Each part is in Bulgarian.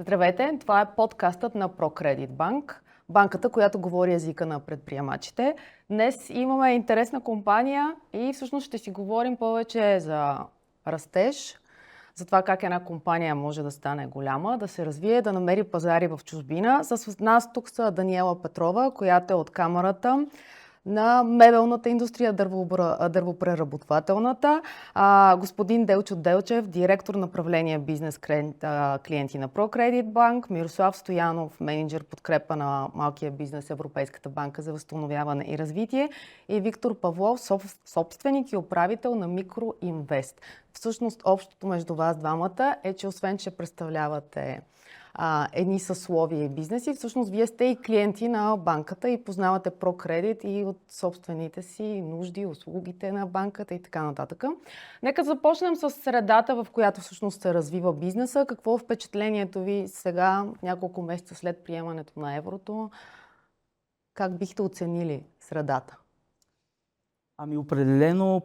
Здравейте, това е подкастът на ProCredit Bank, банката, която говори езика на предприемачите. Днес имаме интересна компания и всъщност ще си говорим повече за растеж, за това как една компания може да стане голяма, да се развие, да намери пазари в чужбина. С нас тук са Даниела Петрова, която е от Камарата на мебелната индустрия, дървопреработвателната. Господин Делчо Делчев, директор на направление бизнес клиенти на ProCredit Bank, Мирослав Стоянов, менеджер подкрепа на малкия бизнес Европейската банка за възстановяване и развитие и Виктор Павлов, собственик и управител на Микроинвест. Всъщност общото между вас двамата е, че освен, че представлявате едни съсловия и бизнеси. Всъщност, вие сте и клиенти на банката и познавате ProCredit и от собствените си нужди, услугите на банката и така нататък. Нека започнем с средата, в която всъщност се развива бизнеса. Какво е впечатлението ви сега, няколко месеца след приемането на еврото? Как бихте оценили средата? Определено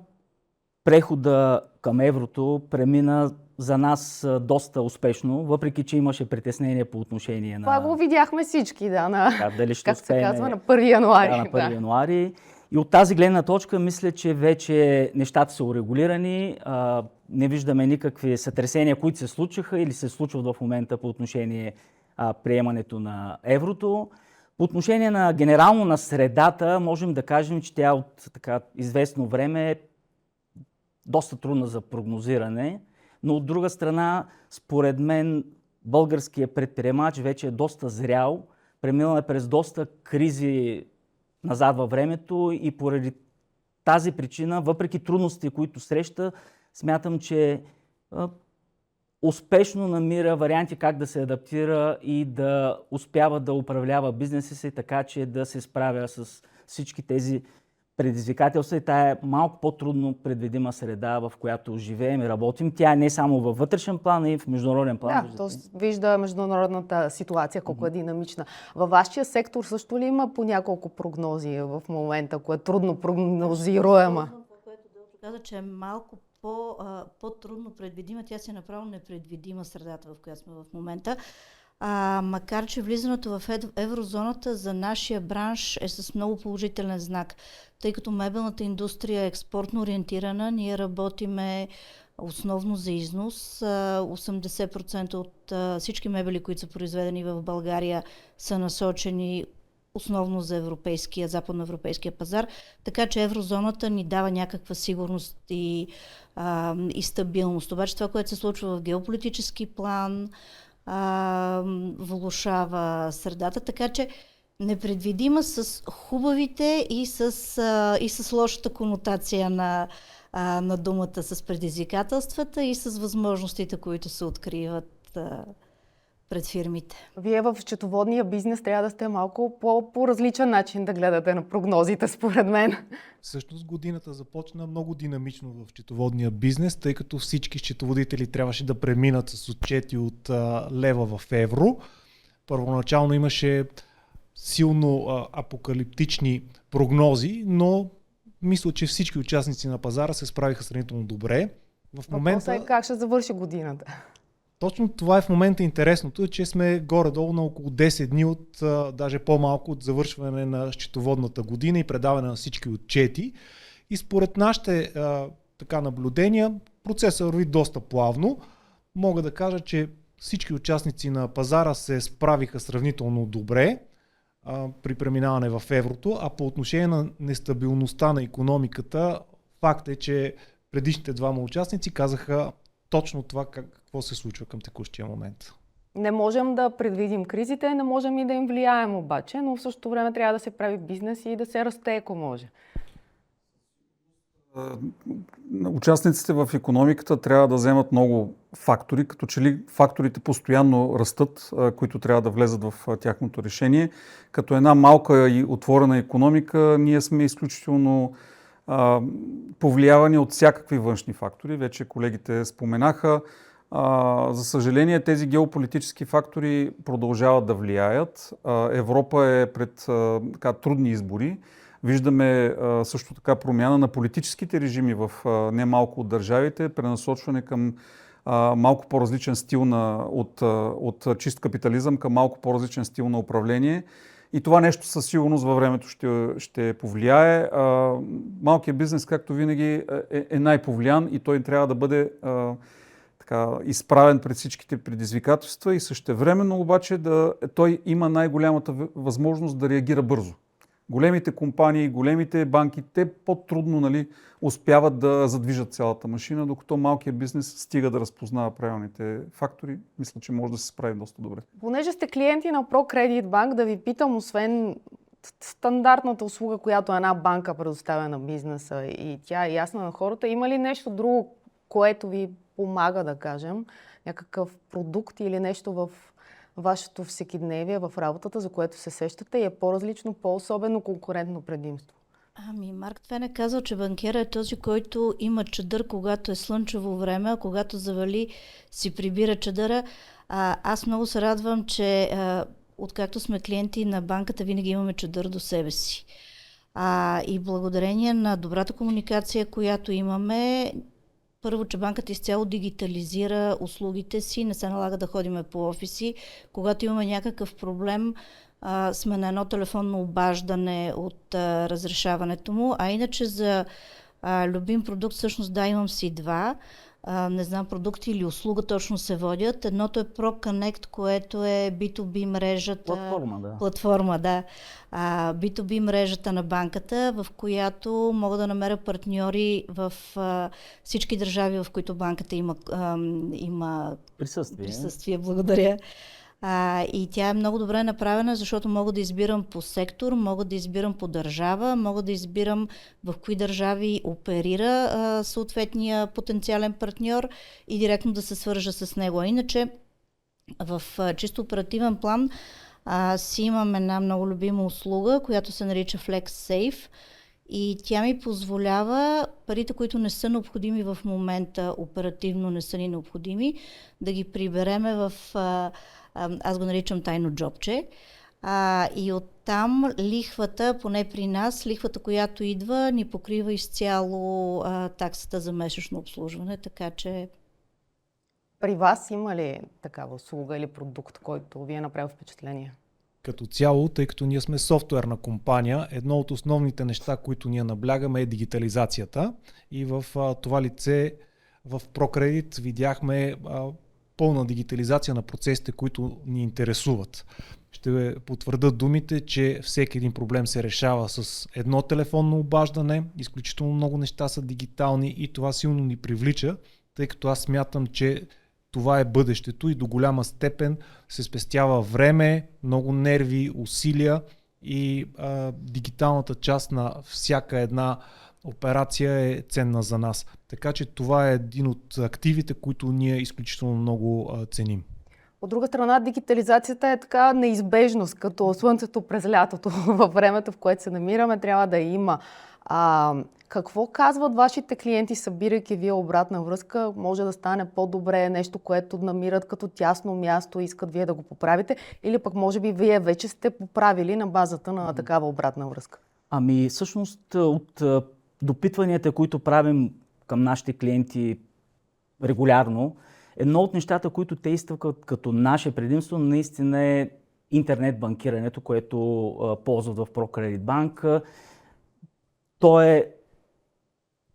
прехода към еврото премина за нас доста успешно, въпреки че имаше притеснение по отношение на... Това го видяхме всички, дали ще как се успеем, казва, на 1 януари. на 1 януари. И от тази гледна точка мисля, че вече нещата са урегулирани. Не виждаме никакви сътресения, които се случиха или се случват в момента по отношение приемането на еврото. По отношение на генерално на средата, можем да кажем, че тя от известно време е доста трудна за прогнозиране, но от друга страна, според мен, българският предприемач вече е доста зрял, преминал е през доста кризи назад във времето и поради тази причина, въпреки трудностите, които среща, смятам, че успешно намира варианти как да се адаптира и да успява да управлява бизнеса си, така че да се справя с всички тези предизвикателства и тая е малко по-трудно предвидима среда, в която живеем и работим. Тя е не само във вътрешен план, а и в международен план. Да, то вижда международната ситуация колко е динамична. Във вашия сектор също ли има по няколко прогнози в момента, ако е трудно прогнозируема? Което Делчо каза, че е малко по-трудно предвидима, тя си е направо непредвидима средата, в която сме в момента. Макар че влизането в еврозоната за нашия бранш е с много положителен знак, тъй като мебелната индустрия е експортно ориентирана, ние работиме основно за износ. 80% от всички мебели, които са произведени в България, са насочени основно за западноевропейския пазар, така че еврозоната ни дава някаква сигурност и стабилност. Обаче това, което се случва в геополитически план, влошава средата, така че непредвидима с хубавите и с лошата конотация на думата, с предизвикателствата и с възможностите, които се откриват пред фирмите. Вие в счетоводния бизнес трябва да сте малко по различен начин да гледате на прогнозите, според мен. Всъщност годината започна много динамично в счетоводния бизнес, тъй като всички счетоводители трябваше да преминат с отчети от лева в евро. Първоначално имаше силно апокалиптични прогнози, но мисля, че всички участници на пазара се справиха сравнително добре. В момента е как ще завърши годината. Точно това е в момента интересното, че сме горе-долу на около 10 дни от, даже по-малко от завършване на счетоводната година и предаване на всички отчети. И според нашите наблюдения, процесът върви доста плавно. Мога да кажа, че всички участници на пазара се справиха сравнително добре при преминаване в еврото, а по отношение на нестабилността на икономиката, факт е, че предишните двама участници казаха точно това какво се случва към текущия момент. Не можем да предвидим кризите, не можем и да им влияем обаче, но в същото време трябва да се прави бизнес и да се расте, ако може. Участниците в икономиката трябва да вземат много фактори, като че ли факторите постоянно растат, които трябва да влезат в тяхното решение. Като една малка и отворена икономика, ние сме изключително повлиявани от всякакви външни фактори. Вече колегите споменаха. За съжаление, тези геополитически фактори продължават да влияят. Европа е пред трудни избори. Виждаме също така промяна на политическите режими в немалко от държавите, пренасочване към малко по-различен стил от чист капитализъм към малко по-различен стил на управление. И това нещо със сигурност във времето ще повлияе. Малкият бизнес, както винаги, е най-повлиян и той трябва да бъде изправен пред всичките предизвикателства и същевременно обаче той има най-голямата възможност да реагира бързо. Големите компании, големите банки, те по-трудно успяват да задвижат цялата машина, докато малкият бизнес стига да разпознава правилните фактори. Мисля, че може да се справи доста добре. Понеже сте клиенти на ProCredit Bank, да ви питам, освен стандартната услуга, която една банка предоставя на бизнеса и тя е ясна на хората, има ли нещо друго, което ви помага, да кажем, някакъв продукт или нещо в вашето всекидневие, в работата, за което се сещате и е по-различно, по-особено конкурентно предимство? Марк Твен е казал, че банкера е този, който има чадър, когато е слънчево време, а когато завали, си прибира чадъра. Аз много се радвам, че откакто сме клиенти на банката, винаги имаме чадър до себе си. И благодарение на добрата комуникация, която имаме, първо, че банката изцяло дигитализира услугите си, не се налага да ходиме по офиси. Когато имаме някакъв проблем, сме на едно телефонно обаждане от разрешаването му. А иначе за любим продукт, всъщност имам си два. Не знам, продукти или услуга точно се водят. Едното е ProConnect, което е B2B мрежата. Платформа, да. B2B мрежата на банката, в която мога да намеря партньори в всички държави, в които банката има присъствие. Благодаря. И тя е много добре направена, защото мога да избирам по сектор, мога да избирам по държава, мога да избирам в кои държави оперира съответния потенциален партньор и директно да се свържа с него. А иначе в чисто оперативен план си имам една много любима услуга, която се нарича FlexSafe. И тя ми позволява парите, които не са необходими в момента, оперативно не са ни необходими, да ги прибереме в, аз го наричам тайно джобче. И оттам лихвата, поне при нас, лихвата, която идва, ни покрива изцяло таксата за месечно обслужване, така че... При вас има ли такава услуга или продукт, който ви е направил впечатление? Като цяло, тъй като ние сме софтуерна компания, едно от основните неща, които ние наблягаме е дигитализацията. И в това лице в ProCredit видяхме пълна дигитализация на процесите, които ни интересуват. Ще потвърдя думите, че всеки един проблем се решава с едно телефонно обаждане, изключително много неща са дигитални и това силно ни привлича, тъй като аз смятам, че това е бъдещето и до голяма степен се спестява време, много нерви, усилия и дигиталната част на всяка една операция е ценна за нас. Така че това е един от активите, които ние изключително много ценим. От друга страна, дигитализацията е така неизбежност, като слънцето през лятото във времето, в което се намираме, трябва да има. Какво казват вашите клиенти, събирайки вие обратна връзка? Може да стане по-добре, нещо, което намират като тясно място, искат вие да го поправите, или пък може би вие вече сте поправили на базата на такава обратна връзка? Всъщност от допитванията, които правим към нашите клиенти регулярно, едно от нещата, които те изтъкват като наше предимство, наистина е интернет банкирането, което ползват в ProCredit Bank. То е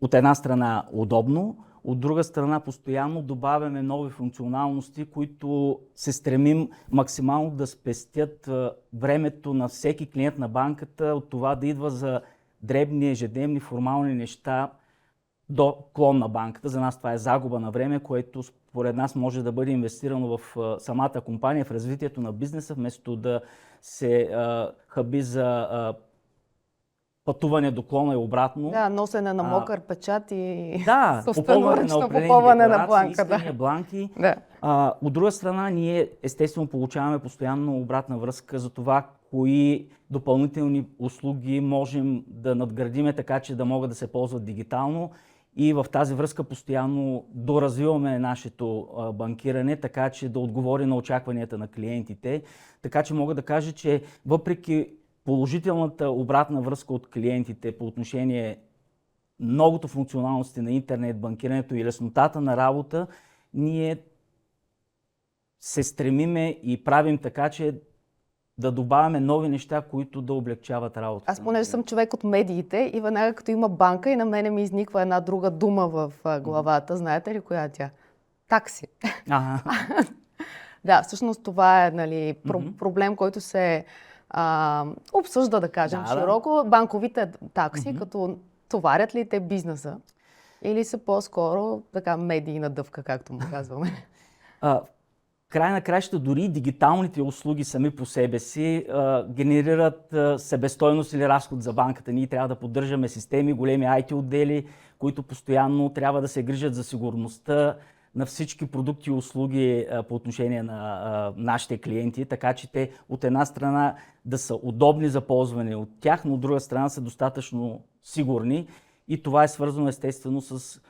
от една страна удобно, от друга страна постоянно добавяме нови функционалности, които се стремим максимално да спестят времето на всеки клиент на банката от това да идва за дребни, ежедневни, формални неща до клон на банката. За нас това е загуба на време, което според нас може да бъде инвестирано в самата компания, в развитието на бизнеса, вместо да се хаби за пътуване до клона и обратно. Да, носене на мокър печат и попълване на бланка. Бланки. Да. От друга страна, ние естествено получаваме постоянно обратна връзка за това, кои допълнителни услуги можем да надградиме така, че да могат да се ползват дигитално. И в тази връзка постоянно доразвиваме нашето банкиране, така че да отговори на очакванията на клиентите. Така че мога да кажа, че въпреки положителната обратна връзка от клиентите по отношение многото функционалности на интернет банкирането и леснотата на работа, ние се стремиме и правим така, че да добавяме нови неща, които да облегчават работата. Аз понеже съм човек от медиите и веднага като има банка и на мене ми изниква една друга дума в главата. Знаете ли коя е тя? Такси. Ага. Да, всъщност това е проблем, който се обсъжда, да кажем, широко. Банковите такси, като товарят ли те бизнеса или са по-скоро така медийна дъвка, както му казваме? Край на краищата дори дигиталните услуги сами по себе си генерират себестойност или разход за банката. Ние трябва да поддържаме системи, големи IT отдели, които постоянно трябва да се грижат за сигурността на всички продукти и услуги по отношение на нашите клиенти, така че те от една страна да са удобни за ползване от тях, но от друга страна са достатъчно сигурни и това е свързано естествено с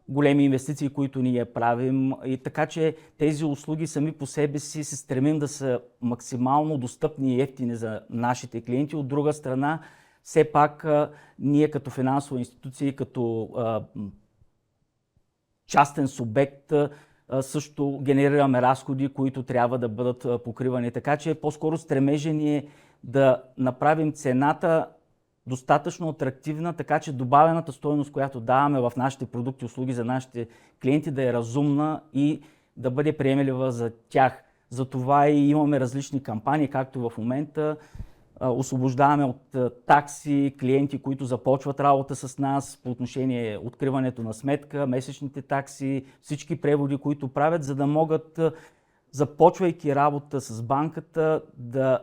големи инвестиции, които ние правим. И така че тези услуги сами по себе си се стремим да са максимално достъпни и ефтини за нашите клиенти. От друга страна, все пак ние като финансова институция, като частен субект също генерираме разходи, които трябва да бъдат покривани. Така че по-скоро стремежа ни е да направим цената достатъчно атрактивна, така че добавената стойност, която даваме в нашите продукти и услуги за нашите клиенти, да е разумна и да бъде приемлива за тях. Затова и имаме различни кампании, както в момента освобождаваме от такси клиенти, които започват работа с нас по отношение откриването на сметка, месечните такси, всички преводи, които правят, за да могат, започвайки работа с банката, да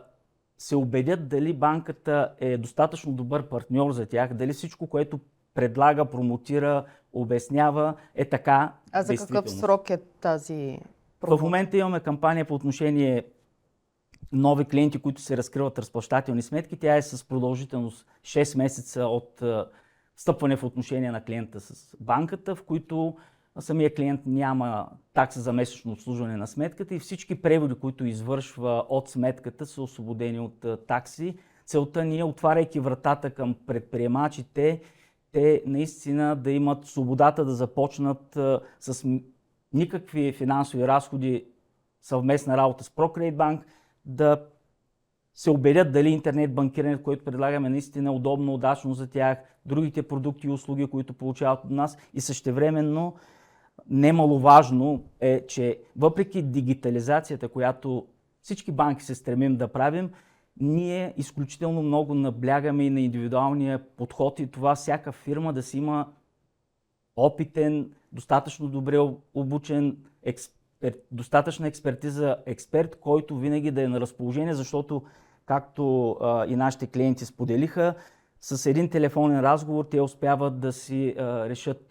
се убедят дали банката е достатъчно добър партньор за тях, дали всичко, което предлага, промотира, обяснява, е така. А за какъв срок е тази промоция? В момента имаме кампания по отношение нови клиенти, които се разкриват разплащателни сметки. Тя е с продължителност 6 месеца от встъпване в отношение на клиента с банката, в които самия клиент няма такса за месечно обслужване на сметката и всички преводи, които извършва от сметката, са освободени от такси. Целта ни е, отваряйки вратата към предприемачите, те наистина да имат свободата да започнат с никакви финансови разходи съвместна работа с ProCredit Bank, да се убедят дали интернет банкирането, което предлагаме, наистина е удобно, удачно за тях, другите продукти и услуги, които получават от нас и същевременно немаловажно е, че въпреки дигитализацията, която всички банки се стремим да правим, ние изключително много наблягаме и на индивидуалния подход и това всяка фирма да си има опитен, достатъчно добре обучен достатъчна експертиза, експерт, който винаги да е на разположение, защото, както и нашите клиенти споделиха, с един телефонен разговор те успяват да си решат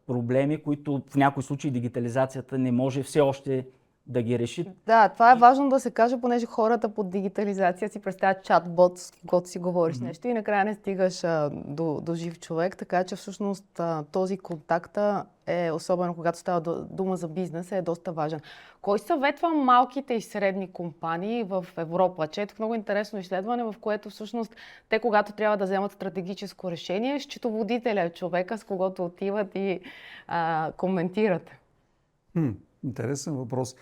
проблеми, които в някои случаи дигитализацията не може все още да ги реши. Да, това е важно да се каже, понеже хората под дигитализация си представят чат-бот, с когото си говориш нещо и накрая не стигаш до жив човек, така че всъщност този контакт е, особено когато става дума за бизнес, е доста важен. Кой съветва малките и средни компании в Европа? Четох много интересно изследване, в което всъщност те, когато трябва да вземат стратегическо решение, счетоводителя е човека, с когото отиват и коментират. Интересен въпрос.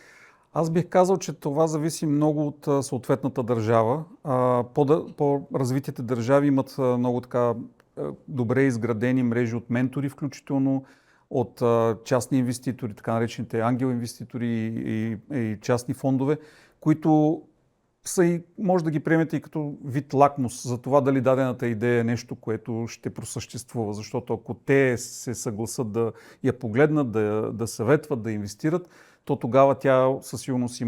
Аз бих казал, че това зависи много от съответната държава. По-развитите държави имат много така добре изградени мрежи от ментори, включително от частни инвеститори, така наречените ангел инвеститори и частни фондове, които са и, може да ги приемете и като вид лакмус за това дали дадената идея е нещо, което ще просъществува. Защото ако те се съгласат да я погледнат, да съветват, да инвестират, то тогава тя със сигурност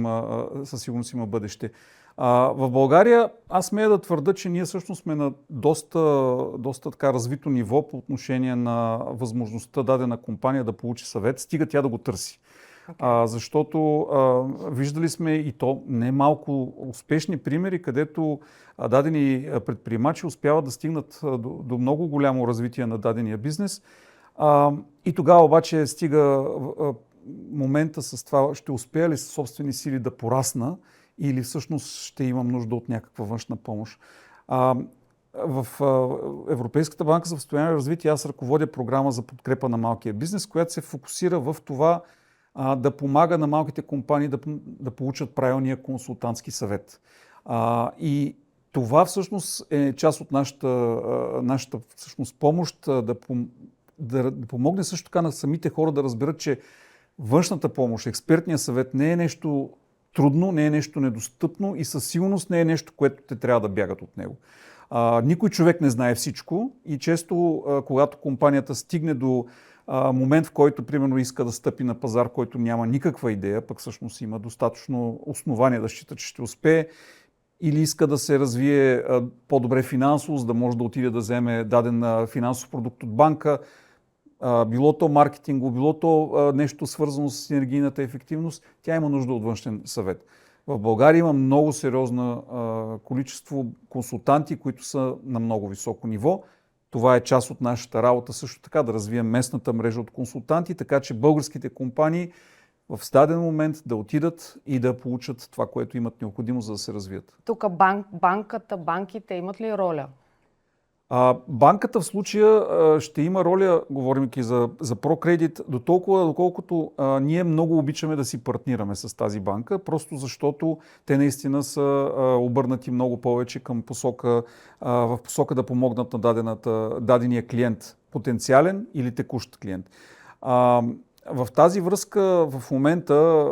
има бъдеще. В България аз смея да твърда, че ние всъщност сме на доста така развито ниво по отношение на възможността дадена компания да получи съвет, стига тя да го търси. Защото виждали сме и то не малко успешни примери, където дадени предприемачи успяват да стигнат до много голямо развитие на дадения бизнес. И тогава обаче стига момента с това, ще успея ли със собствени сили да порасна или всъщност ще имам нужда от някаква външна помощ. В Европейската банка за възстановяване и развитие аз ръководя програма за подкрепа на малкия бизнес, която се фокусира в това да помага на малките компании да получат правилния консултантски съвет. И това всъщност е част от нашата всъщност помощ да помогне също така на самите хора да разберат, че външната помощ, експертния съвет не е нещо трудно, не е нещо недостъпно и със сигурност не е нещо, което те трябва да бягат от него. Никой човек не знае всичко и често, когато компанията стигне до момент, в който, примерно, иска да стъпи на пазар, който няма никаква идея, пък всъщност има достатъчно основание да счита, че ще успее, или иска да се развие по-добре финансово, за да може да отиде да вземе даден финансов продукт от банка, било то маркетинго, било то нещо свързано с енергийната ефективност, тя има нужда от външен съвет. В България има много сериозно количество консултанти, които са на много високо ниво. Това е част от нашата работа също така, да развием местната мрежа от консултанти, така че българските компании в даден момент да отидат и да получат това, което имат необходимо, за да се развият. Тук банките имат ли роля? Банката в случая ще има роля, говоримки за ProCredit, до толкова, доколкото ние много обичаме да си партнираме с тази банка, просто защото те наистина са обърнати много повече в посока да помогнат на дадения клиент, потенциален или текущ клиент. В тази връзка в момента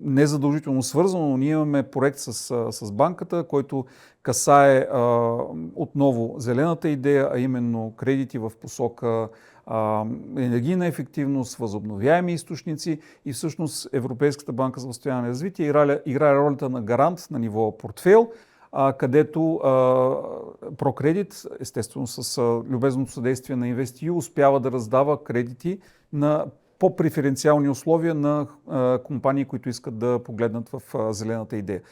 не задължително свързано, но ние имаме проект с банката, който касае отново зелената идея, а именно кредити в посока енергийна ефективност, възобновяеми източници и всъщност Европейската банка за възстановяване и развитие играе ролята на гарант на ниво портфейл, където ProCredit, естествено с любезното съдействие на InvestEU, успява да раздава кредити на по-преференциални условия на компании, които искат да погледнат в зелената идея.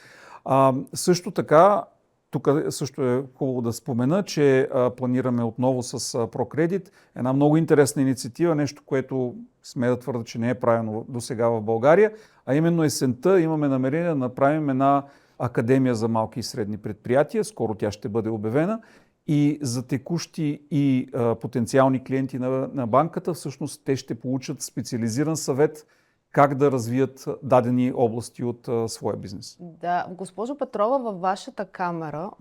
Също така, тук също е хубаво да спомена, че планираме отново с ProCredit една много интересна инициатива, нещо, което смея да твърда, че не е правено до сега в България, а именно есента имаме намерение да направим една академия за малки и средни предприятия, скоро тя ще бъде обявена, и за текущи и потенциални клиенти на банката, всъщност те ще получат специализиран съвет как да развият дадени области от своя бизнес. Да, госпожо Петрова, във вашата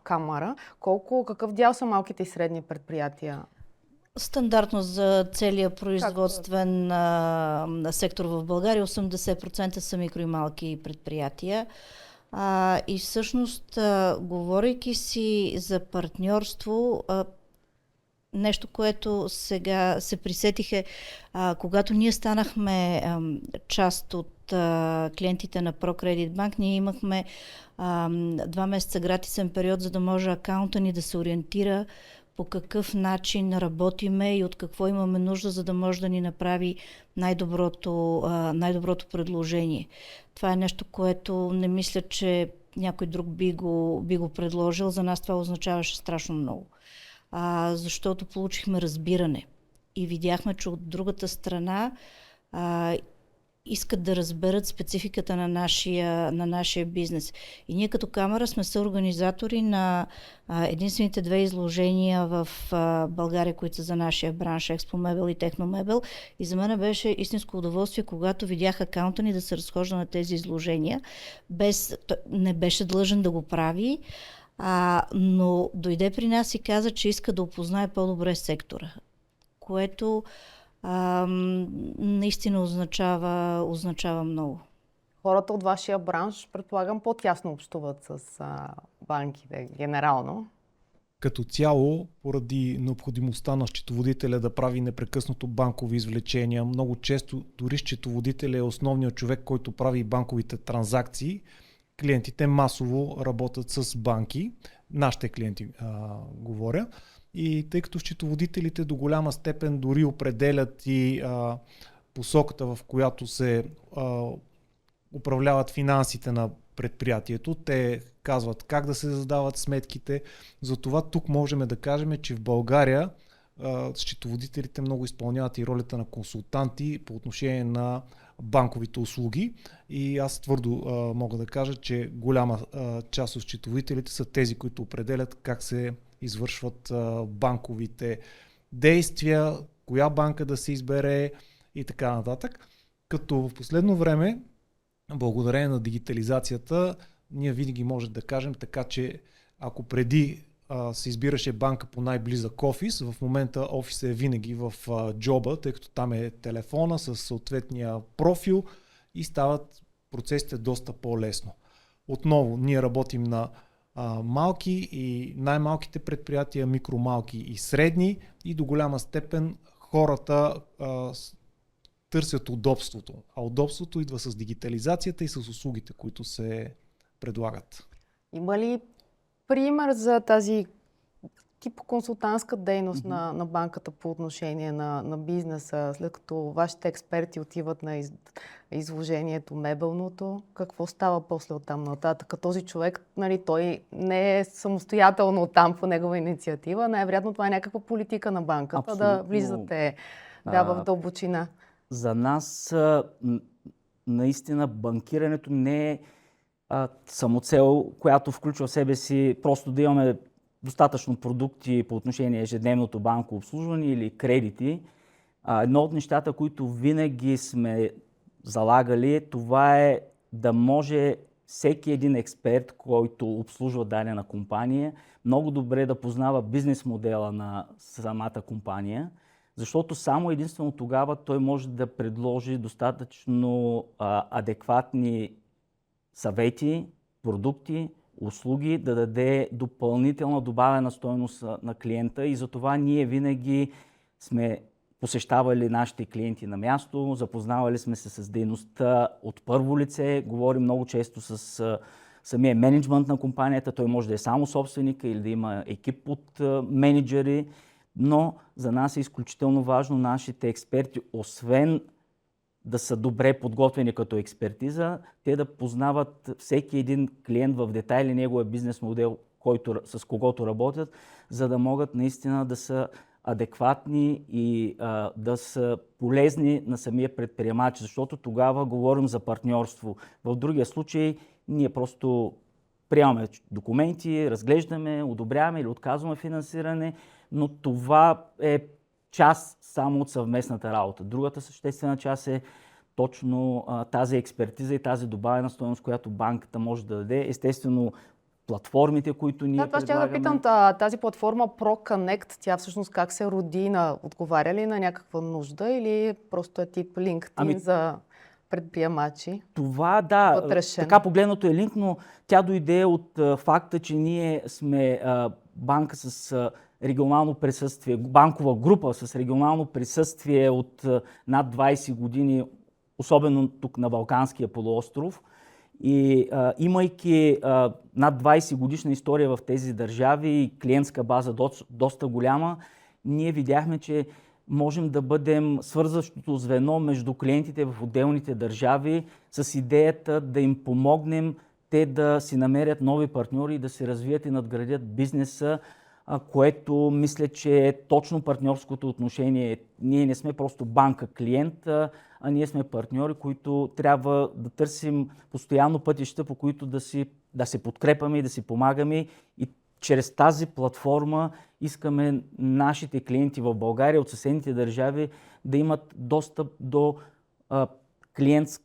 камара, какъв дял са малките и средни предприятия? Стандартно за целия производствен сектор в България 80% са микро и малки предприятия. И всъщност, говорейки си за партньорство, нещо, което сега се присетиха, когато ние станахме част от клиентите на ProCredit Bank, ние имахме 2 месеца гратисен период, за да може акаунта ни да се ориентира по какъв начин работиме и от какво имаме нужда, за да може да ни направи най-доброто предложение. Това е нещо, което не мисля, че някой друг би го предложил. За нас това означаваше страшно много. Защото получихме разбиране и видяхме, че от другата страна искат да разберат спецификата на нашия бизнес. И ние като камера сме съорганизатори на единствените 2 изложения в България, които са за нашия бранш, ExpoMebel и TechnoMebel. И за мен беше истинско удоволствие, когато видях акаунта ни да се разхожда на тези изложения. Не беше длъжен да го прави, но дойде при нас и каза, че иска да опознае по-добре сектора, което наистина означава много. Хората от вашия бранш, предполагам, по-тясно общуват с банките генерално. Като цяло, поради необходимостта на счетоводителя да прави непрекъснато банкови извлечения, много често дори счетоводителя е основният човек, който прави банковите транзакции. Клиентите масово работят с банки, нашите клиенти говоря. И тъй като счетоводителите до голяма степен дори определят и посоката, в която се управляват финансите на предприятието, те казват как да се задават сметките. Затова тук можем да кажем, че в България счетоводителите много изпълняват и ролята на консултанти по отношение на банковите услуги. И аз твърдо мога да кажа, че голяма част от счетоводителите са тези, които определят как се извършват банковите действия, коя банка да се избере и така нататък. Като в последно време, благодарение на дигитализацията, ние винаги може да кажем така, че ако преди се избираше банка по най-близък офис, в момента офисът е винаги в джоба, тъй като там е телефона с съответния профил и стават процесите доста по-лесно. Отново, ние работим на малки и най-малките предприятия, микромалки и средни, и до голяма степен хората търсят удобството. А удобството идва с дигитализацията и с услугите, които се предлагат. Има ли пример за тази тип консултантска дейност на банката по отношение на бизнеса, след като вашите експерти отиват на изложението мебелното? Какво става после оттам нататък? Този човек, нали, той не е самостоятелно там по негова инициатива, най-вероятно това е някаква политика на банката. Абсолютно. Да влизате в дълбочина. За нас наистина банкирането не е самоцел, която включва в себе си просто да имаме достатъчно продукти по отношение ежедневното банково обслужване или кредити. Едно от нещата, които винаги сме залагали, това е да може всеки един експерт, който обслужва дадена компания, много добре да познава бизнес модела на самата компания, защото само единствено тогава той може да предложи достатъчно адекватни съвети, продукти, услуги, да даде допълнителна добавена стойност на клиента, и затова ние винаги сме посещавали нашите клиенти на място, запознавали сме се с дейността от първо лице, говорим много често с самия мениджмънт на компанията, той може да е само собственика или да има екип от менеджери, но за нас е изключително важно нашите експерти, освен да са добре подготвени като експертиза, те да познават всеки един клиент в детайли, неговия бизнес модел, с когото работят, за да могат наистина да са адекватни и да са полезни на самия предприемач, защото тогава говорим за партньорство. В другия случай ние просто приемаме документи, разглеждаме, одобряваме или отказваме финансиране, но това е част само от съвместната работа. Другата съществена част е точно тази експертиза и тази добавена стойност, която банката може да даде. Естествено, платформите, които ние предлагаме. Това ще да питам, тази платформа ProConnect, тя всъщност как се роди? Отговаря ли на някаква нужда или просто е тип LinkedIn за предприемачи? Това да, вътрешен. Така погледнато е линк, но тя дойде от факта, че ние сме банка с регионално присъствие, банкова група с регионално присъствие от над 20 години, особено тук на Балканския полуостров. И имайки над 20 годишна история в тези държави и клиентска база доста голяма, ние видяхме, че можем да бъдем свързващото звено между клиентите в отделните държави с идеята да им помогнем те да си намерят нови партньори и да се развият и надградят бизнеса, което мисля, че е точно партньорското отношение. Ние не сме просто банка-клиент, а ние сме партньори, които трябва да търсим постоянно пътища, по които да се подкрепяме и да си помагаме. И чрез тази платформа искаме нашите клиенти в България от съседните държави да имат достъп до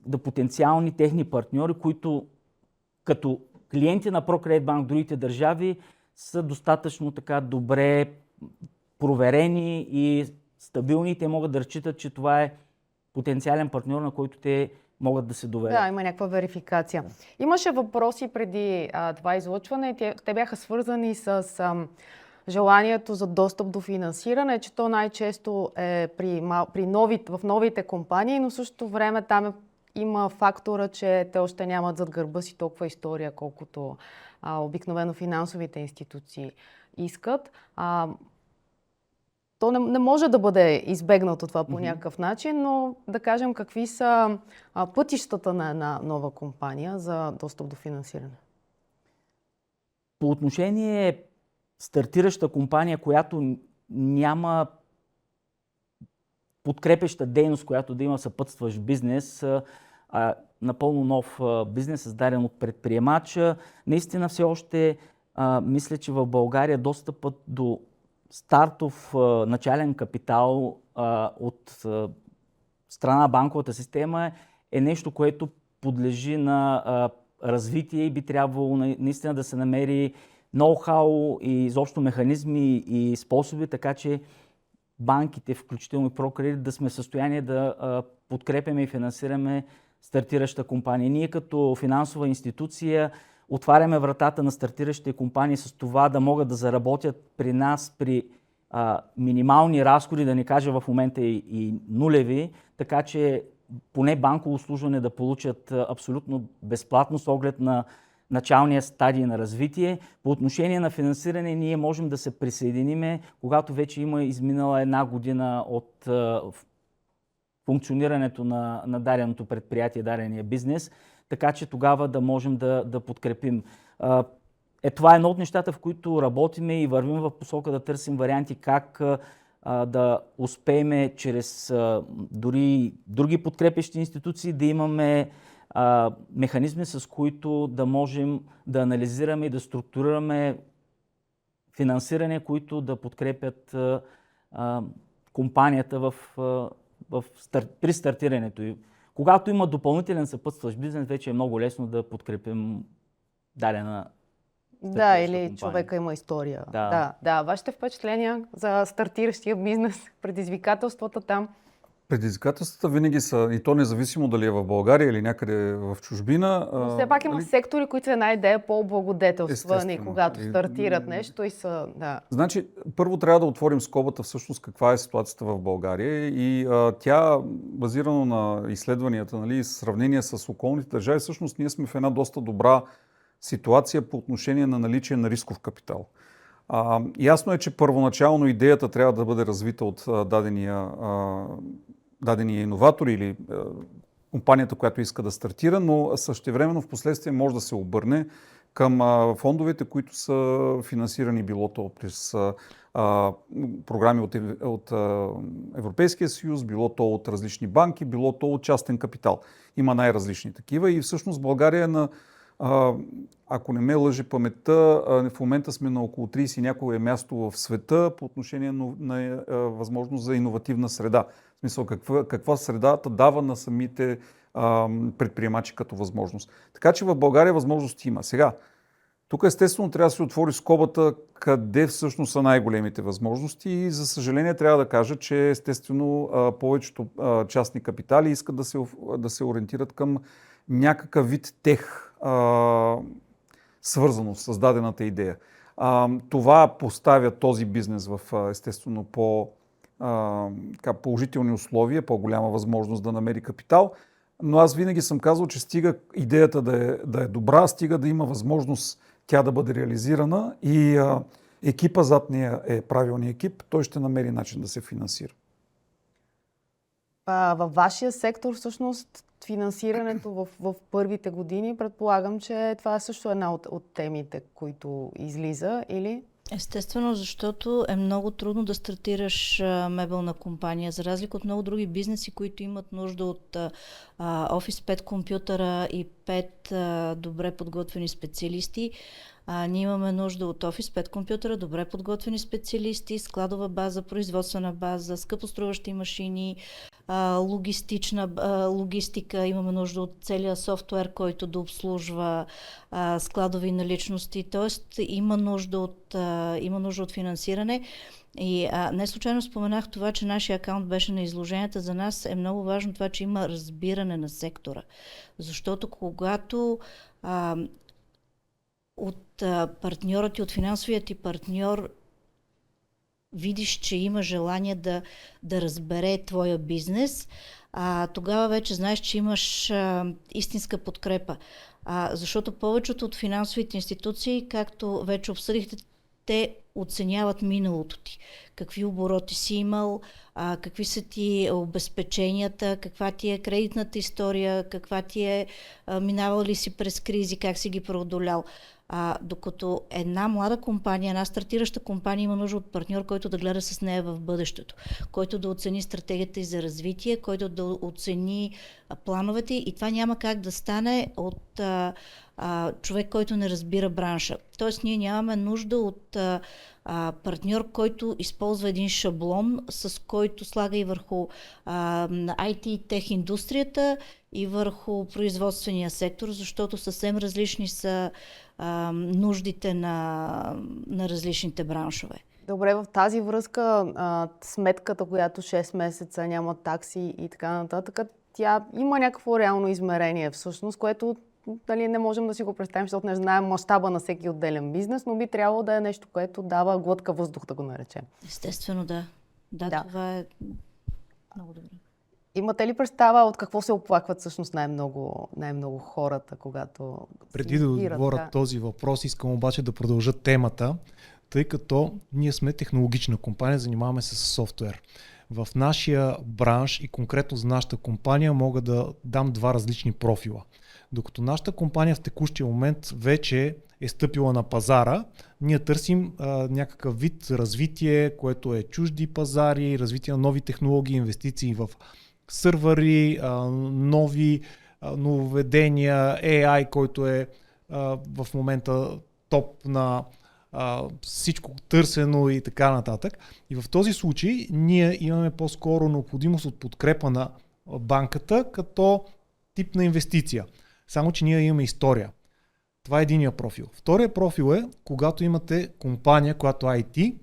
до потенциални техни партньори, които като клиенти на ProCredit Bank в другите държави са достатъчно така добре проверени и стабилни. Те могат да разчитат, че това е потенциален партньор, на който те могат да се доверят. Да, има някаква верификация. Имаше въпроси преди това излъчване. Те бяха свързани с желанието за достъп до финансиране, че то най-често е в новите компании, но в същото време там има фактора, че те още нямат зад гърба си толкова история, колкото обикновено финансовите институции искат. То не може да бъде избегнато това по някакъв начин, но да кажем какви са пътищата на една нова компания за достъп до финансиране. По отношение стартираща компания, която няма подкрепеща дейност, която да има съпътстващ бизнес, напълно нов бизнес, създаден от предприемача. Наистина все още мисля, че в България достъпът до стартов начален капитал от страна банковата система е нещо, което подлежи на развитие и би трябвало наистина да се намери ноу-хау и изобщо механизми и способи, така че банките, включително и ProCredit, да сме в състояние да подкрепяме и финансираме стартираща компания. Ние като финансова институция отваряме вратата на стартиращите компании с това да могат да заработят при нас при минимални разходи, да не кажа в момента и нулеви, така че поне банково обслужване да получат абсолютно безплатно с оглед на началния стадий на развитие. По отношение на финансиране ние можем да се присъединиме, когато вече има изминала 1 година от функционирането на даденото предприятие, дадения бизнес, така че тогава да можем да подкрепим. Това е едно от нещата, в които работиме и вървим в посока да търсим варианти как да успеем чрез дори други подкрепящи институции да имаме механизми, с които да можем да анализираме и да структурираме финансиране, които да подкрепят компанията при стартирането ѝ. Когато има допълнителен съпътстващ бизнес, вече е много лесно да подкрепим дадена Да, или компания. човека има история. Да. Вашите впечатления за стартиращия бизнес, предизвикателствата там? Предизвикателствата винаги са, и то независимо дали е в България или някъде в чужбина. Но все пак има сектори, които една идея по-облагодетелствани, Естествено. когато стартират нещо и са... Да. Значи, първо трябва да отворим скобата всъщност каква е ситуацията в България и тя, базирано на изследванията, нали, сравнение с околните държави, всъщност ние сме в една доста добра ситуация по отношение на наличие на рисков капитал. Ясно е, че първоначално идеята трябва да бъде развита от дадения иноватор или компанията, която иска да стартира, но същевременно в последствие може да се обърне към фондовете, които са финансирани било то през програми от Европейския съюз, било то от различни банки, било то от частен капитал. Има най-различни такива и всъщност България е на ако не ме лъже паметта, в момента сме на около 30 някое място в света по отношение на възможност за иновативна среда. В смисъл, каква средата дава на самите предприемачи като възможност. Така че в България възможности има. Сега, тук естествено трябва да се отвори скобата къде всъщност са най-големите възможности и за съжаление трябва да кажа, че естествено повечето частни капитали искат да се ориентират към някакъв вид тех, свързано с дадената идея. Това поставя този бизнес в естествено положителни условия, по-голяма възможност да намери капитал, но аз винаги съм казал, че стига идеята да е добра, стига да има възможност тя да бъде реализирана и екипа зад нея е правилният екип, той ще намери начин да се финансира. Във вашия сектор всъщност финансирането в първите години, предполагам, че това е също една от темите, които излиза, или? Естествено, защото е много трудно да стартираш мебелна компания, за разлика от много други бизнеси, които имат нужда от офис 5 компютъра и 5 добре подготвени специалисти. Ние имаме нужда от офис 5 компютъра, добре подготвени специалисти, складова база, производствена база, скъпоструващи машини, логистика, имаме нужда от целия софтуер, който да обслужва складови наличности, т.е. има нужда от финансиране. И не случайно споменах това, че нашия акаунт беше на изложенията. За нас е много важно това, че има разбиране на сектора. Защото когато от партньорът и от финансовият ти партньор видиш, че има желание да разбере твоя бизнес, тогава вече знаеш, че имаш истинска подкрепа. Защото повечето от финансовите институции, както вече обсъдихте, те оценяват миналото ти. Какви обороти си имал, какви са ти обезпеченията, каква ти е кредитната история, каква ти е минавал ли си през кризи, как си ги преодолял. Докато една млада компания, една стартираща компания има нужда от партньор, който да гледа с нея в бъдещето, който да оцени стратегията и за развитие, който да оцени плановете и това няма как да стане от човек, който не разбира бранша. Тоест ние нямаме нужда от партньор, който използва един шаблон, с който слага и върху IT и тех индустрията и върху производствения сектор, защото съвсем различни са нуждите на различните браншове. Добре, в тази връзка сметката, която 6 месеца няма такси и така нататък, тя има някакво реално измерение всъщност, което не можем да си го представим, защото не знаем мащаба на всеки отделен бизнес, но би трябвало да е нещо, което дава глътка въздух, да го наречем. Естествено, да. Да, това е много добре. Имате ли представа от какво се оплакват всъщност най-много хората, когато... Преди да отговоря този въпрос, искам обаче да продължа темата, тъй като ние сме технологична компания, занимаваме се с софтуер. В нашия бранш и конкретно за нашата компания мога да дам два различни профила. Докато нашата компания в текущия момент вече е стъпила на пазара, ние търсим някакъв вид развитие, което е чужди пазари, развитие на нови технологии, инвестиции в сървъри, нови нововведения, AI, който е в момента топ на всичко търсено и така нататък. И в този случай ние имаме по-скоро необходимост от подкрепа на банката като тип на инвестиция. Само че ние имаме история. Това е единия профил. Втория профил е, когато имате компания, която IT,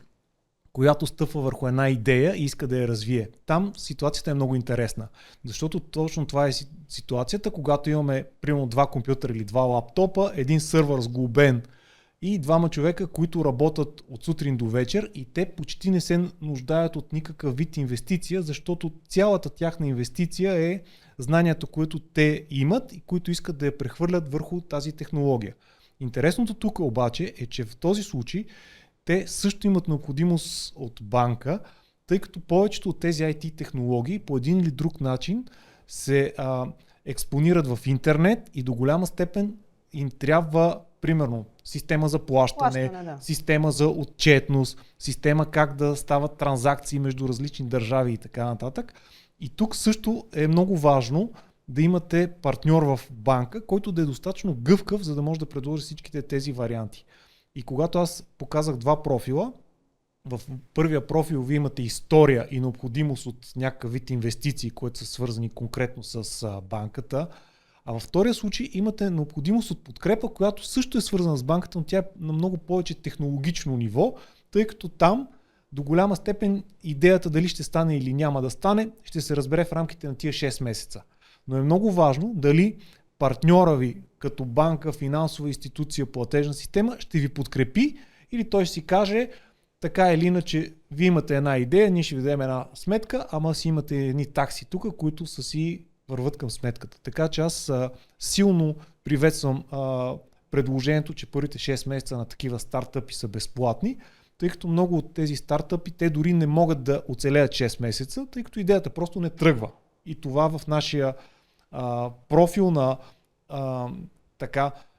която стъпва върху една идея и иска да я развие. Там ситуацията е много интересна, защото точно това е ситуацията, когато имаме примерно два компютъра или два лаптопа, един сървър сглобен и двама човека, които работят от сутрин до вечер и те почти не се нуждаят от никакъв вид инвестиция, защото цялата тяхна инвестиция е знанията, които те имат и които искат да я прехвърлят върху тази технология. Интересното тук обаче е, че в този случай те също имат необходимост от банка, тъй като повечето от тези IT технологии по един или друг начин се експонират в интернет и до голяма степен им трябва примерно система за плащане, система за отчетност, система как да стават транзакции между различни държави и така нататък. И тук също е много важно да имате партньор в банка, който да е достатъчно гъвкав, за да може да предложи всичките тези варианти. И когато аз показах два профила, в първия профил вие имате история и необходимост от някакъв вид инвестиции, които са свързани конкретно с банката, а във втория случай имате необходимост от подкрепа, която също е свързана с банката, но тя е на много повече технологично ниво, тъй като там до голяма степен идеята дали ще стане или няма да стане, ще се разбере в рамките на тия 6 месеца. Но е много важно дали партньора ви като банка, финансова институция, платежна система ще ви подкрепи или той ще си каже така или иначе вие имате една идея, ние ще ви дадем една сметка, ама си имате едни такси тук, които са си върват към сметката. Така че аз силно приветствам предложението, че първите 6 месеца на такива стартъпи са безплатни, тъй като много от тези стартъпи те дори не могат да оцелеят 6 месеца, тъй като идеята просто не тръгва. И това в нашия профил на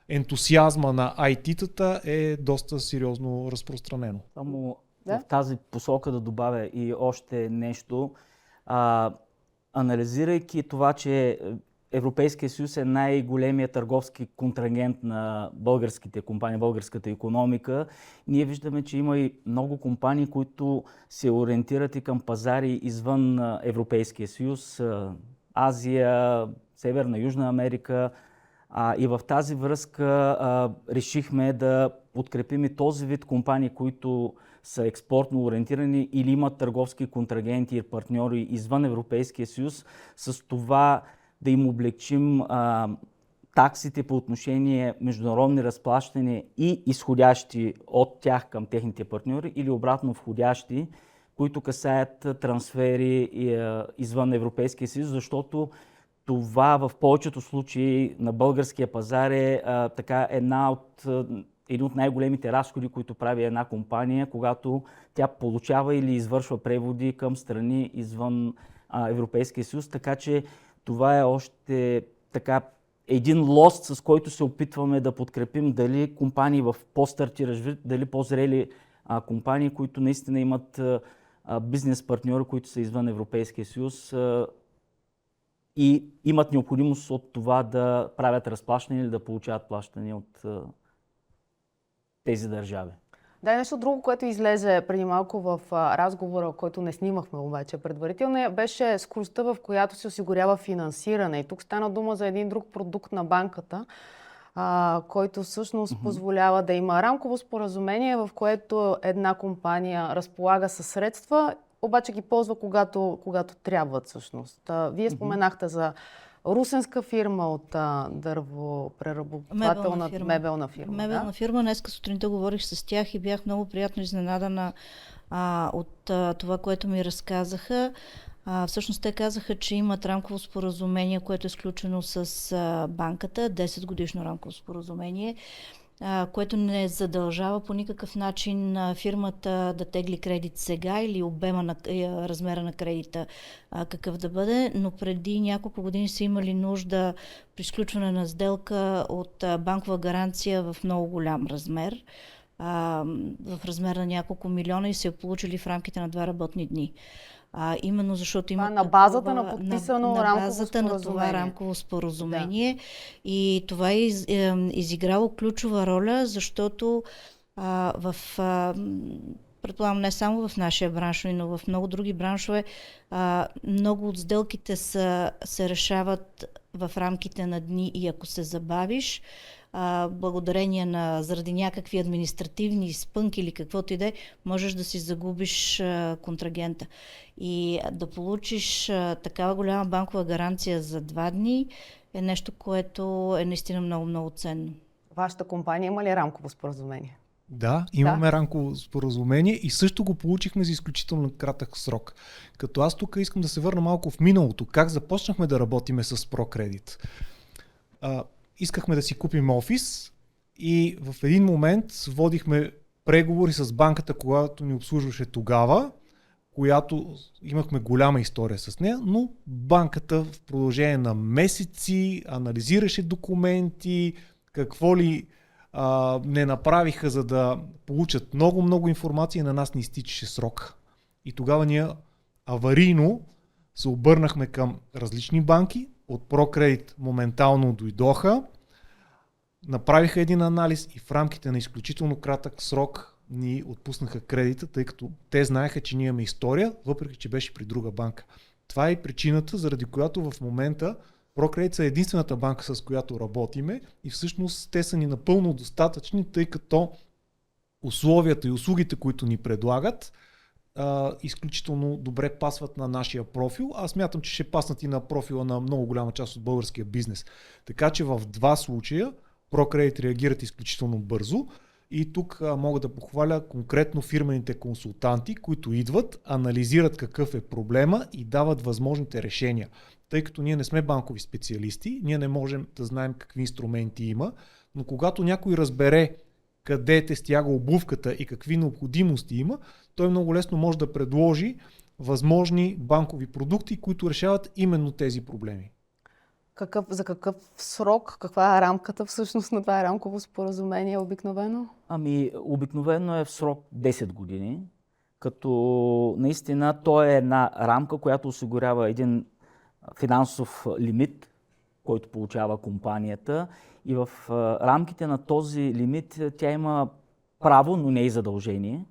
ентусиазма на IT-тата е доста сериозно разпространено. Само в тази посока да добавя и още нещо. Анализирайки това, че Европейския съюз е най-големият търговски контрагент на българските компании, българската икономика, ние виждаме, че има и много компании, които се ориентират и към пазари извън Европейския съюз, Азия, Северна, Южна Америка. И в тази връзка решихме да подкрепим и този вид компании, които са експортно ориентирани или имат търговски контрагенти и партньори извън Европейския съюз, с това да им облегчим таксите по отношение международни разплащания и изходящи от тях към техните партньори или обратно входящи, които касаят трансфери извън Европейския съюз, защото това в повечето случаи на българския пазар е един от най-големите разходи, които прави една компания, когато тя получава или извършва преводи към страни извън Европейския съюз. Така че това е още един лост, с който се опитваме да подкрепим дали компании в по-стартиращ вид, дали по-зрели компании, които наистина имат бизнес партньори, които са извън Европейския съюз и имат необходимост от това да правят разплащания или да получават плащания от тези държави. Да, нещо друго, което излезе преди малко в разговора, който не снимахме обаче предварително, беше скоростта, в която се осигурява финансиране. И тук стана дума за един друг продукт на банката, който всъщност позволява да има рамково споразумение, в което една компания разполага със средства, обаче ги ползва когато трябват всъщност. Вие споменахте за русенска фирма от дървопреработвателна мебелна фирма. Мебелна фирма. Днеска сутринта говорих с тях и бях много приятно изненадана от това, което ми разказаха. Всъщност те казаха, че имат рамково споразумение, което е сключено с банката, 10 годишно рамково споразумение, което не задължава по никакъв начин фирмата да тегли кредит сега или обема размера на кредита какъв да бъде, но преди няколко години са имали нужда при сключване на сделка от банкова гаранция в много голям размер, в размер на няколко милиона и се получили в рамките на 2 работни дни. Именно защото има на базата на подписано на рамково базата споразумение. на това рамково споразумение. Да. И това е изиграло ключова роля, защото предполагам не само в нашия бранш, но в много други браншове, много от сделките се решават в рамките на дни и ако се забавиш, благодарение заради някакви административни спънки или каквото и да е, можеш да си загубиш контрагента. И да получиш такава голяма банкова гаранция за 2 дни е нещо, което е наистина много ценно. Вашата компания има ли рамково споразумение? Да, имаме рамково споразумение и също го получихме за изключително кратък срок. Като аз тук искам да се върна малко в миналото. Как започнахме да работиме с ProCredit? Искахме да си купим офис и в един момент водихме преговори с банката, която ни обслужваше тогава, която имахме голяма история с нея, но банката в продължение на месеци анализираше документи, какво ли не направиха, за да получат много информация и на нас не изтичаше срок. И тогава ние аварийно се обърнахме към различни банки, от ProCredit моментално дойдоха, направиха един анализ и в рамките на изключително кратък срок ни отпуснаха кредита, тъй като те знаеха, че ние имаме история, въпреки че беше при друга банка. Това е причината, заради която в момента ProCredit са единствената банка, с която работиме и всъщност те са ни напълно достатъчни, тъй като условията и услугите, които ни предлагат, изключително добре пасват на нашия профил. Аз смятам, че ще паснат и на профила на много голяма част от българския бизнес. Така че в 2 случая ProCredit реагират изключително бързо и тук мога да похваля конкретно фирмените консултанти, които идват, анализират какъв е проблема и дават възможните решения. Тъй като ние не сме банкови специалисти, ние не можем да знаем какви инструменти има, но когато някой разбере къде те стяга обувката и какви необходимости има, той много лесно може да предложи възможни банкови продукти, които решават именно тези проблеми. За какъв срок, каква е рамката всъщност на това рамково споразумение обикновено? Обикновено е в срок 10 години, като наистина то е една рамка, която осигурява един финансов лимит, който получава компанията и в рамките на този лимит тя има право, но не и задължение,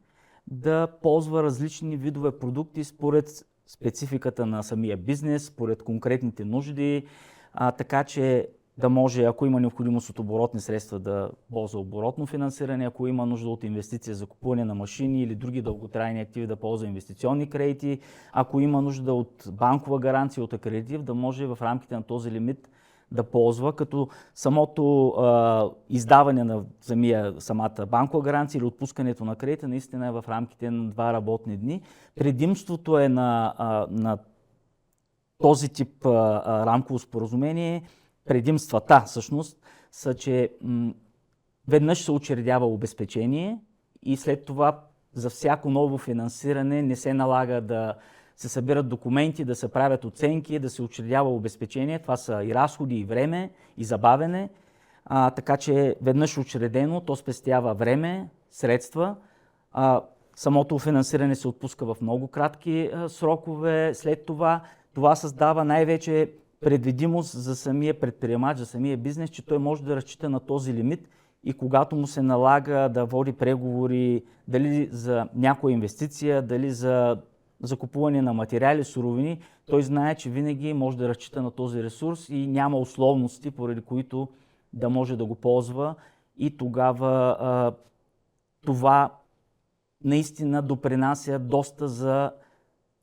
да ползва различни видове продукти според спецификата на самия бизнес, според конкретните нужди, така че да може, ако има необходимост от оборотни средства, да ползва оборотно финансиране, ако има нужда от инвестиция за купуване на машини или други дълготрайни активи, да ползва инвестиционни кредити, ако има нужда от банкова гаранция, от акредитив, да може в рамките на този лимит да ползва, като самото издаване на самата банкова гаранция или отпускането на кредита наистина е в рамките на 2 работни дни. Предимството е на този тип рамково споразумение, предимствата всъщност са, че веднъж се учредява обезпечение и след това за всяко ново финансиране не се налага да се събират документи, да се правят оценки, да се учредява обезпечение. Това са и разходи, и време, и забавене. Така че веднъж учредено, то спестява време, средства. Самото финансиране се отпуска в много кратки срокове. След това създава най-вече предвидимост за самия предприемач, за самия бизнес, че той може да разчита на този лимит и когато му се налага да води преговори дали за някоя инвестиция, дали за закупуване на материали, суровини, той знае, че винаги може да разчита на този ресурс и няма условности, поради които да може да го ползва, и тогава това наистина допринася доста за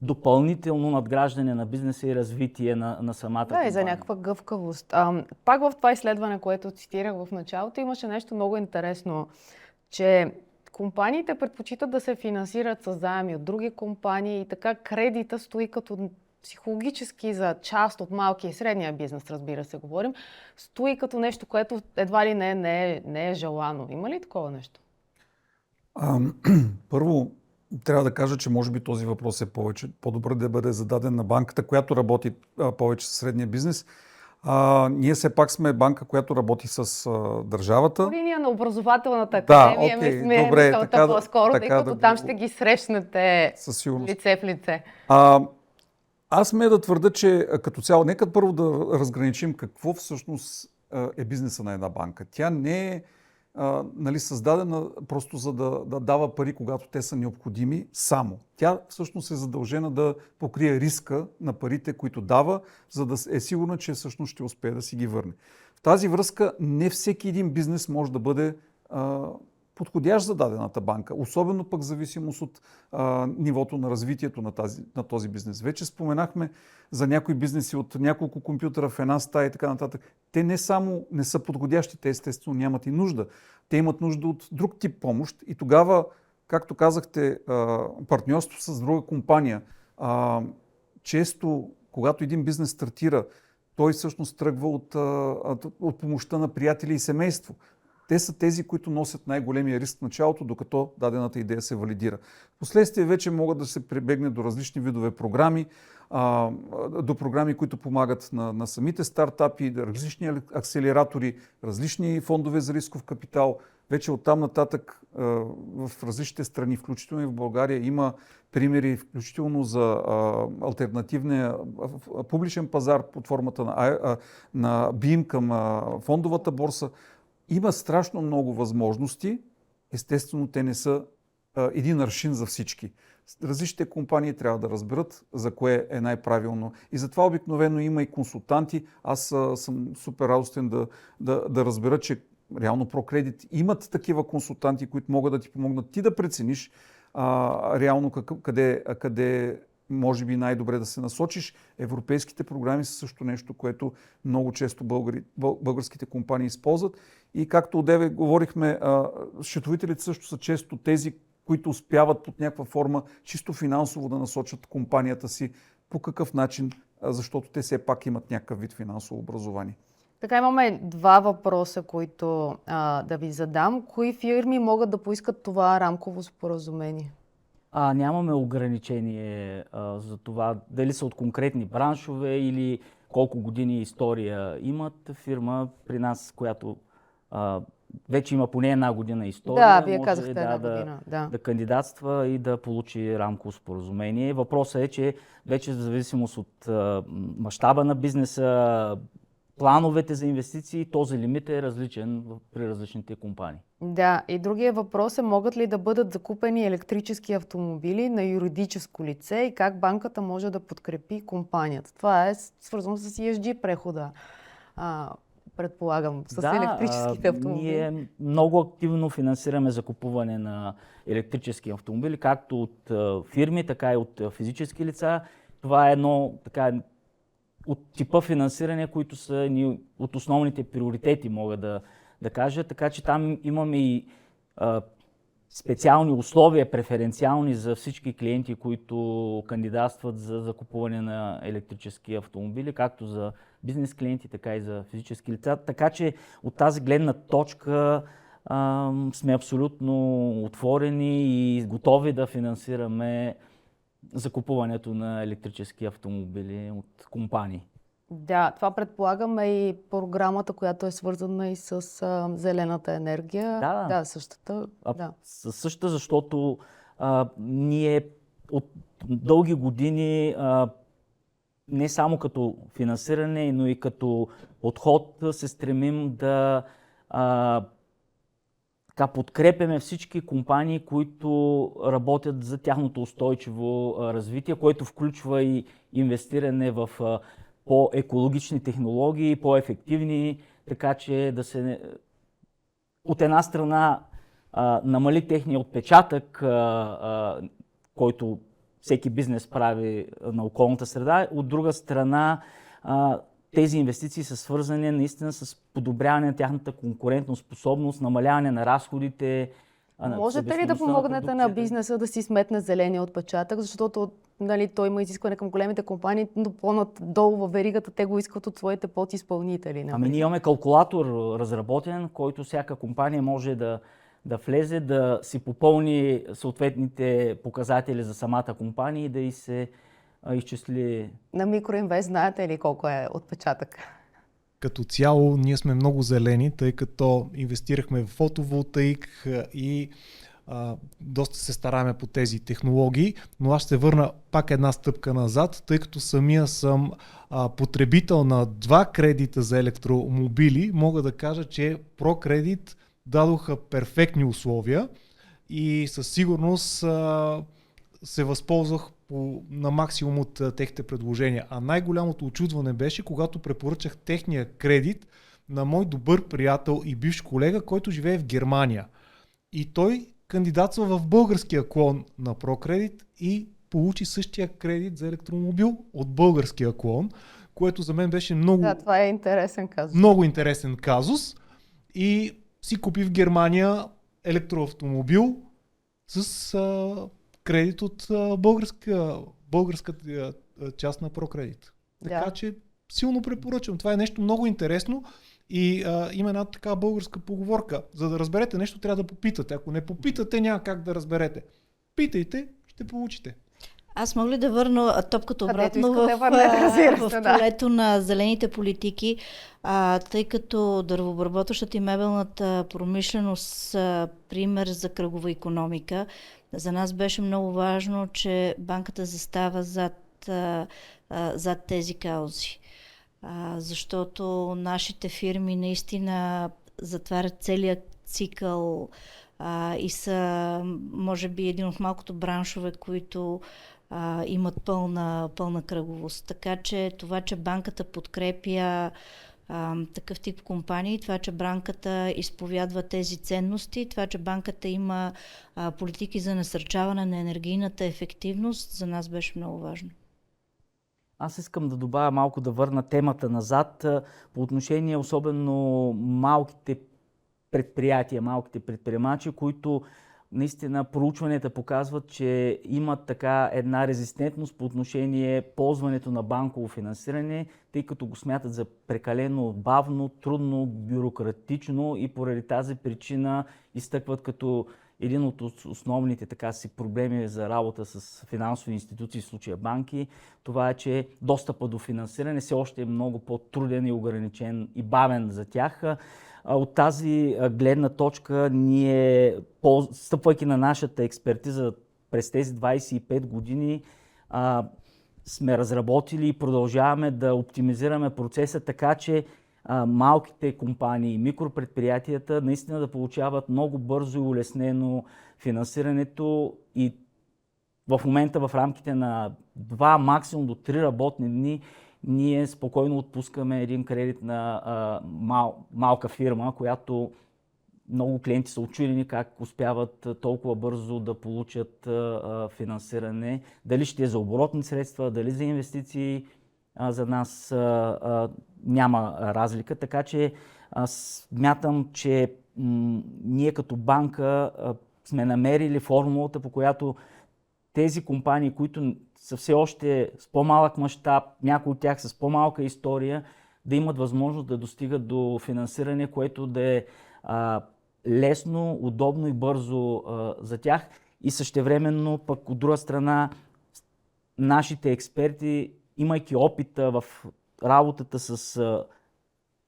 допълнително надграждане на бизнеса и развитие на самата Да, и за компания. някаква гъвкавост. Пак в това изследване, което цитирах в началото, имаше нещо много интересно, че компаниите предпочитат да се финансират с заеми от други компании и така кредита стои като психологически за част от малкия и средния бизнес, разбира се, говорим, стои като нещо, което едва ли не е желано. Има ли такова нещо? Първо, трябва да кажа, че може би този въпрос е по-добре да бъде зададен на банката, която работи повече с средния бизнес. Ние все пак сме банка, която работи с държавата. По линия на образователната академия добре, мисълта така по-скоро, тъй като да там го- ще ги срещнете Със сигурност. лице в лице. Аз смея да твърда, че като цяло, нека първо да разграничим какво всъщност е бизнеса на една банка. Тя не е създадена просто за да дава пари, когато те са необходими само. Тя всъщност е задължена да покрие риска на парите, които дава, за да е сигурна, че всъщност ще успее да си ги върне. В тази връзка не всеки един бизнес може да бъде подходящ за дадената банка, особено пък в зависимост от нивото на развитието на този бизнес. Вече споменахме за някои бизнеси от няколко компютъра в една стая и така нататък. Те не само не са подходящи, те естествено нямат и нужда. Те имат нужда от друг тип помощ и тогава, както казахте, партньорство с друга компания. Често, когато един бизнес стартира, той всъщност тръгва от помощта на приятели и семейство. Те са тези, които носят най-големия риск в началото, докато дадената идея се валидира. Впоследствие вече могат да се прибегне до различни видове програми, до програми, които помагат на самите стартапи, различни акселератори, различни фондове за рисков капитал. Вече оттам нататък в различните страни, включително и в България, има примери, включително за алтернативния публичен пазар под формата на BIM към фондовата борса. Има страшно много възможности. Естествено, те не са един аршин за всички. Различните компании трябва да разберат за кое е най-правилно. И затова обикновено има и консултанти. Аз съм супер радостен да разбера, че реално ProCredit имат такива консултанти, които могат да ти помогнат ти да прецениш реално къде може би най-добре да се насочиш. Европейските програми са също нещо, което много често българските компании използват. И както одеве говорихме, счетоводителите също са често тези, които успяват под някаква форма чисто финансово да насочат компанията си. По какъв начин? Защото те все пак имат някакъв вид финансово образование. Така, имаме два въпроса, които да ви задам. Кои фирми могат да поискат това рамково споразумение? Нямаме ограничение за това дали са от конкретни браншове или колко години история имат. Фирма при нас, която вече има поне една година история, Да, вие може казахте една година. да кандидатства и да получи рамково споразумение. Въпросът е, че вече в зависимост от мащаба на бизнеса, плановете за инвестиции, този лимит е различен при различните компании. Да, и другия въпрос е, могат ли да бъдат закупени електрически автомобили на юридическо лице и как банката може да подкрепи компанията? Това е свързано с ESG прехода, предполагам, с електрическите автомобили. Ние много активно финансираме закупуване на електрически автомобили, както от фирми, така и от физически лица. Това е едно от типа финансиране, които са от основните приоритети, мога да кажа. Така че там имаме и специални условия, преференциални за всички клиенти, които кандидатстват за закупуване на електрически автомобили, както за бизнес клиенти, така и за физически лица. Така че от тази гледна точка сме абсолютно отворени и готови да финансираме закупуването на електрически автомобили от компании. Да, това предполагаме и програмата, която е свързана и с зелената енергия. Да, същата. Същата, защото ние от дълги години не само като финансиране, но и като подход се стремим да така подкрепяме всички компании, които работят за тяхното устойчиво развитие, което включва и инвестиране в по-екологични технологии, по-ефективни, така че да се от една страна намали техния отпечатък, който всеки бизнес прави на околната среда, от друга страна тези инвестиции са свързани наистина с подобряване на тяхната конкурентоспособност, намаляване на разходите. Можете ли да помогнете на бизнеса да си сметне зеления отпечатък, защото той има изискване към големите компании, но по-надолу във веригата те го искат от своите подизпълнители? Ние имаме калкулатор разработен, който всяка компания може да влезе, да си попълни съответните показатели за самата компания и да й се изчисли. На Микроинвест знаете ли колко е отпечатък? Като цяло ние сме много зелени, тъй като инвестирахме в фотоволтаик и доста се стараме по тези технологии, но аз ще върна пак една стъпка назад, тъй като самия съм потребител на 2 кредита за електромобили, мога да кажа, че ProCredit дадоха перфектни условия и със сигурност се възползвах на максимум от техните предложения. А най-голямото очудване беше, когато препоръчах техния кредит на мой добър приятел и бивш колега, който живее в Германия. И той кандидатства в българския клон на ProCredit и получи същия кредит за електромобил от българския клон, което за мен беше много... Да, това е интересен казус. Много интересен казус. И си купи в Германия електроавтомобил с кредит от българската част на ProCredit. Така че силно препоръчвам. Това е нещо много интересно и има една така българска поговорка. За да разберете нещо, трябва да попитате. Ако не попитате, няма как да разберете. Питайте, ще получите. Аз мога ли да върна топката обратно в полето на зелените политики, тъй като дървообработващата и мебелната промишленост са пример за кръгова икономика. За нас беше много важно, че банката застава зад тези каузи, защото нашите фирми наистина затварят целият цикъл и са, може би, един от малкото браншове, които имат пълна кръговост. Така че това, че банката подкрепя такъв тип компании, това, че банката изповядва тези ценности, това, че банката има политики за насърчаване на енергийната ефективност, за нас беше много важно. Аз искам да добавя малко, да върна темата назад по отношение особено малките предприятия, малките предприемачи, които наистина проучванията показват, че имат така една резистентност по отношение ползването на банково финансиране, тъй като го смятат за прекалено бавно, трудно, бюрократично и поради тази причина изтъкват като един от основните така си проблеми за работа с финансови институции, в случая банки, това е, че достъпът до финансиране все още е много по-труден и ограничен и бавен за тях. От тази гледна точка ние, стъпвайки на нашата експертиза през тези 25 години, сме разработили и продължаваме да оптимизираме процеса така, че малките компании, микропредприятията наистина да получават много бързо и улеснено финансирането и в момента в рамките на 2, максимум до 3 работни дни ние спокойно отпускаме един кредит на малка фирма, която много клиенти са учудени как успяват толкова бързо да получат финансиране. Дали ще е за оборотни средства, дали за инвестиции, за нас няма разлика. Така че смятам, че ние като банка сме намерили формулата, по която тези компании, които са все още с по-малък мащаб, някои от тях с по-малка история, да имат възможност да достигат до финансиране, което да е лесно, удобно и бързо за тях. И същевременно пък от друга страна нашите експерти, имайки опита в работата с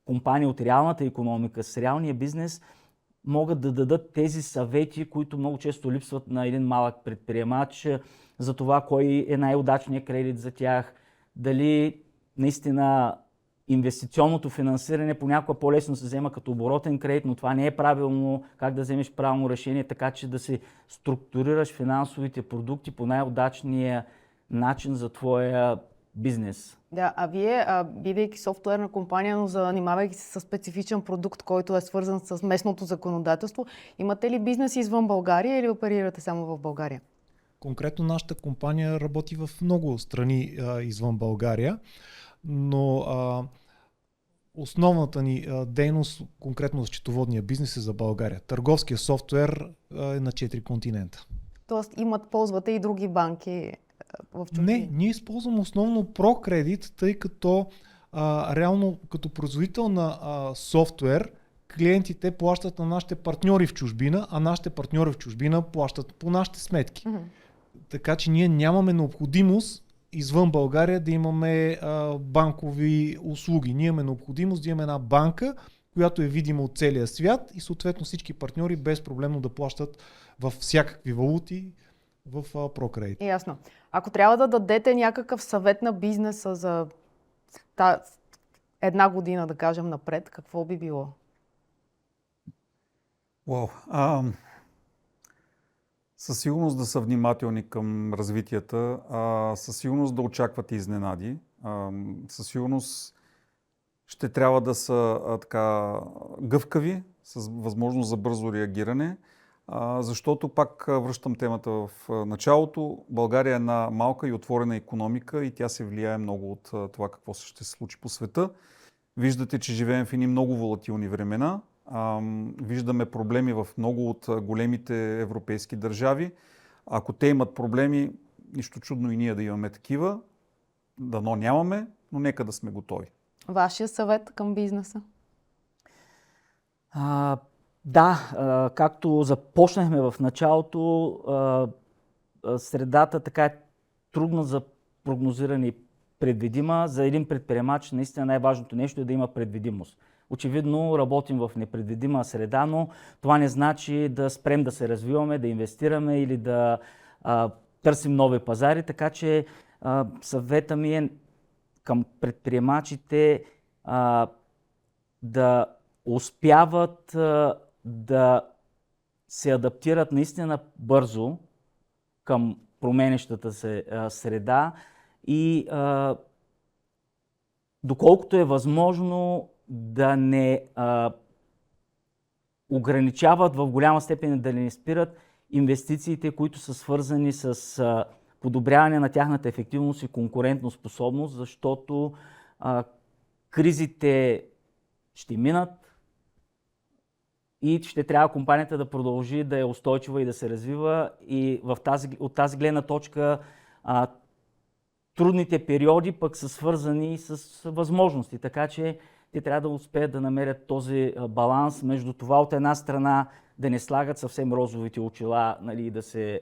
компании от реалната икономика, с реалния бизнес, могат да дадат тези съвети, които много често липсват на един малък предприемач, за това кой е най-удачният кредит за тях, дали наистина инвестиционното финансиране понякога по-лесно се взема като оборотен кредит, но това не е правилно, как да вземеш правилно решение, така че да се структурираш финансовите продукти по най-удачния начин за твоя бизнес. Да, а вие, бидейки софтуерна компания, но занимавайки се с специфичен продукт, който е свързан с местното законодателство, имате ли бизнес извън България или оперирате само в България? Конкретно нашата компания работи в много страни извън България, но основната ни дейност, конкретно с счетоводния бизнес, е за България. Търговския софтуер е на 4 континента. Тоест ползвате и други банки в чужбина? Не, ние използваме основно ProCredit, тъй като реално като производител на софтуер, клиентите плащат на нашите партньори в чужбина, а нашите партньори в чужбина плащат по нашите сметки. Така че ние нямаме необходимост извън България да имаме банкови услуги. Ние имаме необходимост да имаме една банка, която е видима от целия свят и съответно всички партньори безпроблемно да плащат в всякакви валути в ProCredit. Ясно. Ако трябва да дадете някакъв съвет на бизнеса за една година, да кажем, напред, какво би било? Със сигурност да са внимателни към развитията, със сигурност да очакват изненади, със сигурност ще трябва да са така гъвкави, с възможност за бързо реагиране, защото пак връщам темата в началото. България е една малка и отворена икономика и тя се влияе много от това какво ще се случи по света. Виждате, че живеем в едни много волатилни времена. Виждаме проблеми в много от големите европейски държави. Ако те имат проблеми, нищо чудно и ние да имаме такива. Дано нямаме, но нека да сме готови. Вашия съвет към бизнеса? Както започнахме в началото, средата така е трудна за прогнозиране и предвидима. За един предприемач наистина най-важното нещо е да има предвидимост. Очевидно работим в непредвидима среда, но това не значи да спрем да се развиваме, да инвестираме или да търсим нови пазари. Така че съвета ми е към предприемачите да успяват да се адаптират наистина бързо към променещата се среда и доколкото е възможно да не ограничават в голяма степен, да не спират инвестициите, които са свързани с подобряване на тяхната ефективност и конкурентоспособност, защото кризите ще минат и ще трябва компанията да продължи да е устойчива и да се развива. И от тази гледна точка трудните периоди пък са свързани с възможности, така че те трябва да успеят да намерят този баланс между това от една страна да не слагат съвсем розовите очила, нали, да се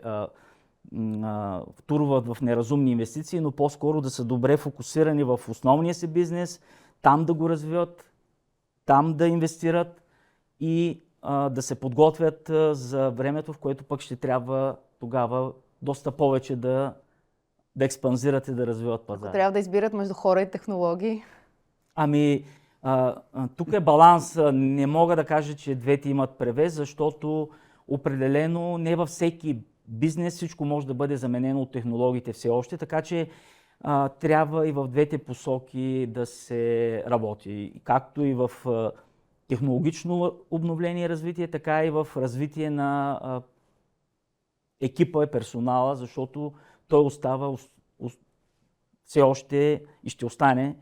втурват в неразумни инвестиции, но по-скоро да са добре фокусирани в основния си бизнес, там да го развиват, там да инвестират и да се подготвят за времето, в което пък ще трябва тогава доста повече да експанзират и да развиват пазара. Ако трябва да избират между хора и технологии? Тук е баланс. Не мога да кажа, че двете имат превес, защото определено не във всеки бизнес всичко може да бъде заменено от технологиите все още, така че трябва и в двете посоки да се работи. Както и в технологично обновление и развитие, така и в развитие на екипа и персонала, защото той остава все още и ще остане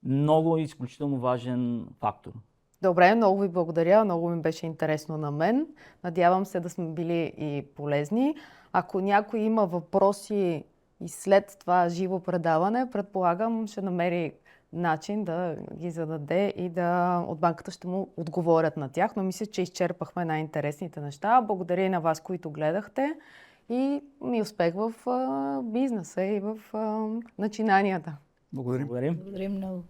много изключително важен фактор. Добре, много ви благодаря. Много ми беше интересно на мен. Надявам се да сме били и полезни. Ако някой има въпроси и след това живо предаване, предполагам, ще намери начин да ги зададе и от банката ще му отговорят на тях. Но мисля, че изчерпахме най-интересните неща. Благодаря и на вас, които гледахте. И успех в бизнеса и в начинанията. Благодарим. Благодарим много.